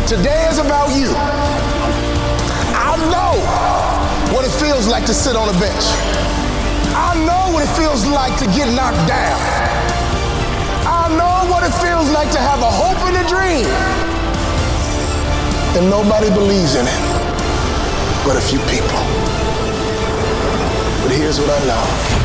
Today is about you. I know what it feels like to sit on a bench. I know what it feels like to get knocked down. I know what it feels like to have a hope and a dream. And nobody believes in it but a few people. But here's what I know.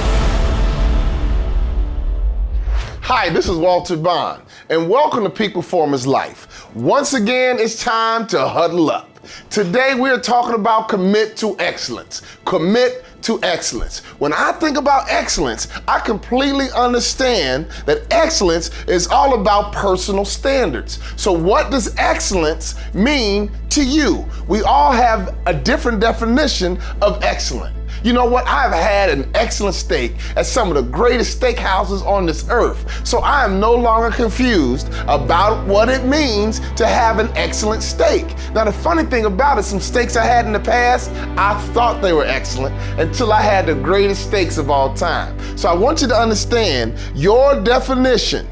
Hi, this is Walter Bond, and welcome to Peak Performance Life. Once again, it's time to huddle up. Today, we're talking about commit to excellence. Commit to excellence. When I think about excellence, I completely understand that excellence is all about personal standards. So what does excellence mean to you? We all have a different definition of excellent. You know what? I've had an excellent steak at some of the greatest steakhouses on this earth. So I am no longer confused about what it means to have an excellent steak. Now, the funny thing about it, some steaks I had in the past, I thought they were excellent until I had the greatest steaks of all time. So I want you to understand your definition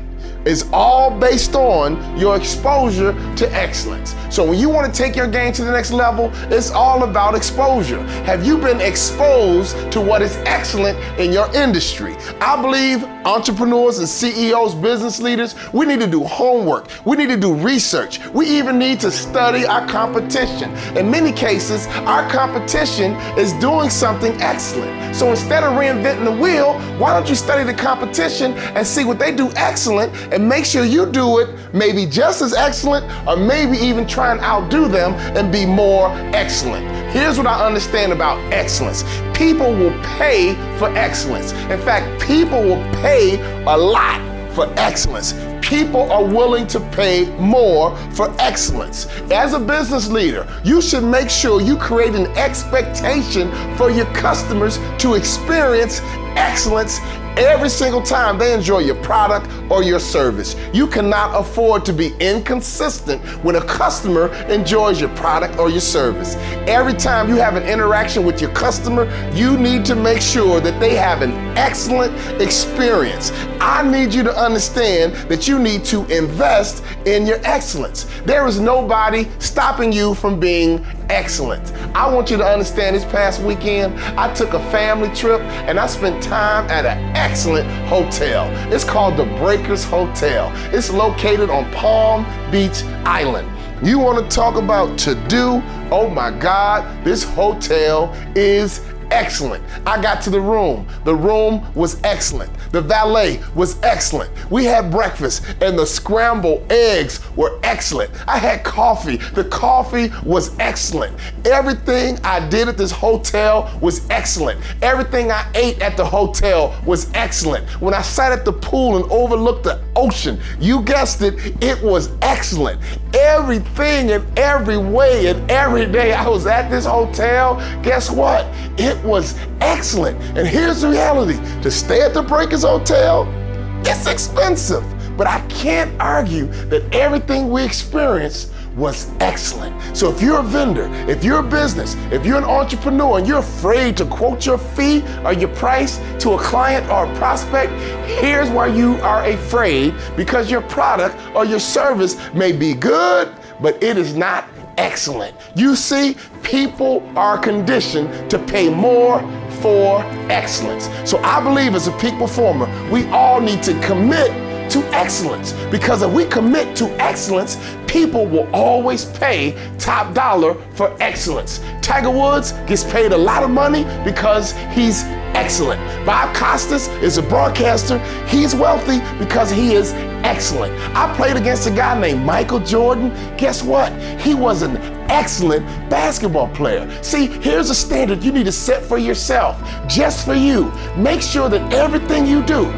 is all based on your exposure to excellence. So when you want to take your game to the next level, it's all about exposure. Have you been exposed to what is excellent in your industry? I believe entrepreneurs and CEOs, business leaders, we need to do homework. We need to do research. We even need to study our competition. In many cases, our competition is doing something excellent. So instead of reinventing the wheel, why don't you study the competition and see what they do excellent and make sure you do it maybe just as excellent or maybe even try and outdo them and be more excellent. Here's what I understand about excellence. People will pay for excellence. In fact, people will pay a lot for excellence. People are willing to pay more for excellence. As a business leader, you should make sure you create an expectation for your customers to experience excellence every single time they enjoy your product or your service. You cannot afford to be inconsistent when a customer enjoys your product or your service. Every time you have an interaction with your customer, you need to make sure that they have an excellent experience. I need you to understand that you need to invest in your excellence. There is nobody stopping you from being excellent. I want you to understand this past weekend, I took a family trip and I spent time at an excellent hotel. It's called the Breakers Hotel. It's located on Palm Beach Island. You want to talk about to do? Oh my God, this hotel is excellent. I got to the room. The room was excellent. The valet was excellent. We had breakfast and the scrambled eggs were excellent. I had coffee. The coffee was excellent. Everything I did at this hotel was excellent. Everything I ate at the hotel was excellent. When I sat at the pool and overlooked the ocean, you guessed it, it was excellent. Everything in every way and every day I was at this hotel, guess what? It was excellent. And here's the reality. To stay at the Breakers Hotel, it's expensive. But I can't argue that everything we experienced was excellent. So if you're a vendor, if you're a business, if you're an entrepreneur and you're afraid to quote your fee or your price to a client or a prospect, here's why you are afraid: because your product or your service may be good, but it is not excellent. You see, people are conditioned to pay more for excellence. So I believe as a peak performer, we all need to commit to excellence, because if we commit to excellence, people will always pay top dollar for excellence. Tiger Woods gets paid a lot of money because he's excellent. Bob Costas is a broadcaster. He's wealthy because he is excellent. I played against a guy named Michael Jordan. Guess what? He was an excellent basketball player. See, here's a standard you need to set for yourself, just for you. Make sure that everything you do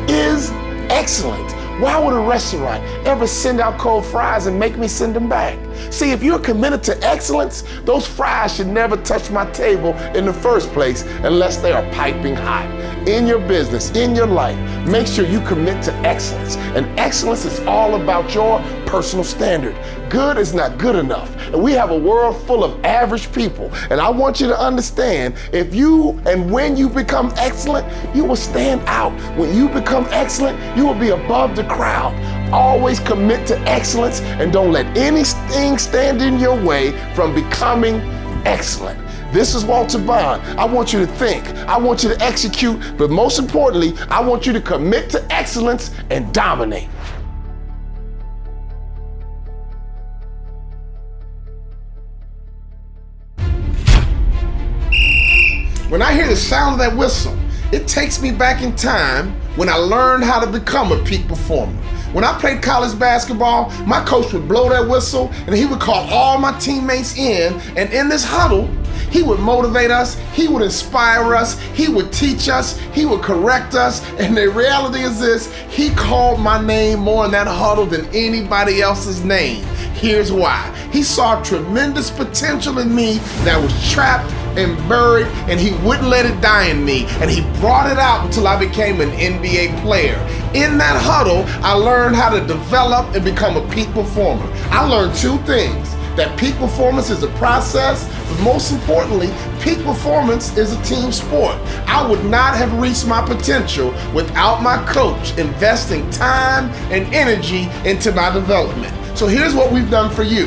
is excellent. Why would a restaurant ever send out cold fries and make me send them back? See, if you're committed to excellence, those fries should never touch my table in the first place unless they are piping hot. In your business, in your life, make sure you commit to excellence. And excellence is all about your personal standard. Good is not good enough. And we have a world full of average people. And I want you to understand, if you and when you become excellent, you will stand out. When you become excellent, you will be above the crowd. always commit to excellence and don't let anything stand in your way from becoming excellent. This is Walter Bond. I want you to think, I want you to execute, but most importantly, I want you to commit to excellence and dominate. When I hear the sound of that whistle, it takes me back in time when I learned how to become a peak performer. When I played college basketball, my coach would blow that whistle and he would call all my teammates in, and in this huddle, he would motivate us, he would inspire us, he would teach us, he would correct us, and the reality is this, he called my name more in that huddle than anybody else's name. Here's why. He saw tremendous potential in me that was trapped and buried, and he wouldn't let it die in me, and he brought it out until I became an NBA player. In that huddle, I learned how to develop and become a peak performer. I learned two things: that peak performance is a process, but most importantly, peak performance is a team sport. I would not have reached my potential without my coach investing time and energy into my development. So here's what we've done for you.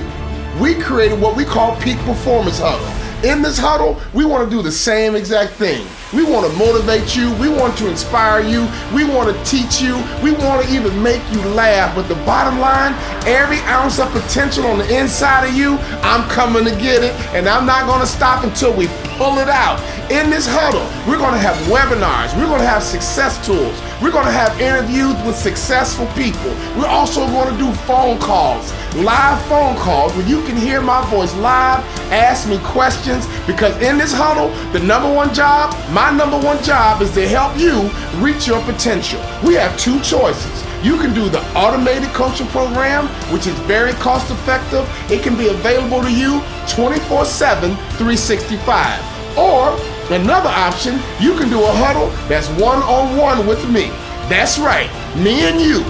We created what we call Peak Performance Huddle. In this huddle, we want to do the same exact thing. We want to motivate you, we want to inspire you, we want to teach you, we want to even make you laugh. But the bottom line, every ounce of potential on the inside of you, I'm coming to get it, and I'm not going to stop until we pull it out. In this huddle, we're going to have webinars, we're going to have success tools, we're going to have interviews with successful people. We're also going to do phone calls, live phone calls where you can hear my voice live, ask me questions, because in this huddle, the number one job, my number one job is to help you reach your potential. We have two choices. You can do the automated coaching program, which is very cost effective. It can be available to you 24/7, 365. Or another option, you can do a huddle that's one-on-one with me. That's right, me and you,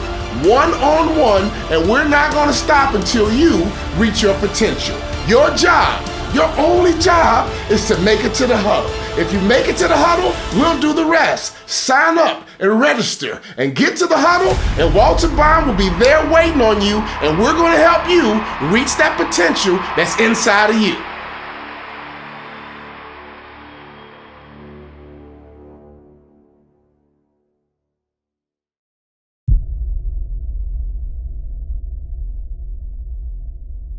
one-on-one, and we're not going to stop until you reach your potential. Your job, your only job, is to make it to the huddle. If you make it to the huddle, we'll do the rest. Sign up and register and get to the huddle, and Walter Bond will be there waiting on you, and we're going to help you reach that potential that's inside of you.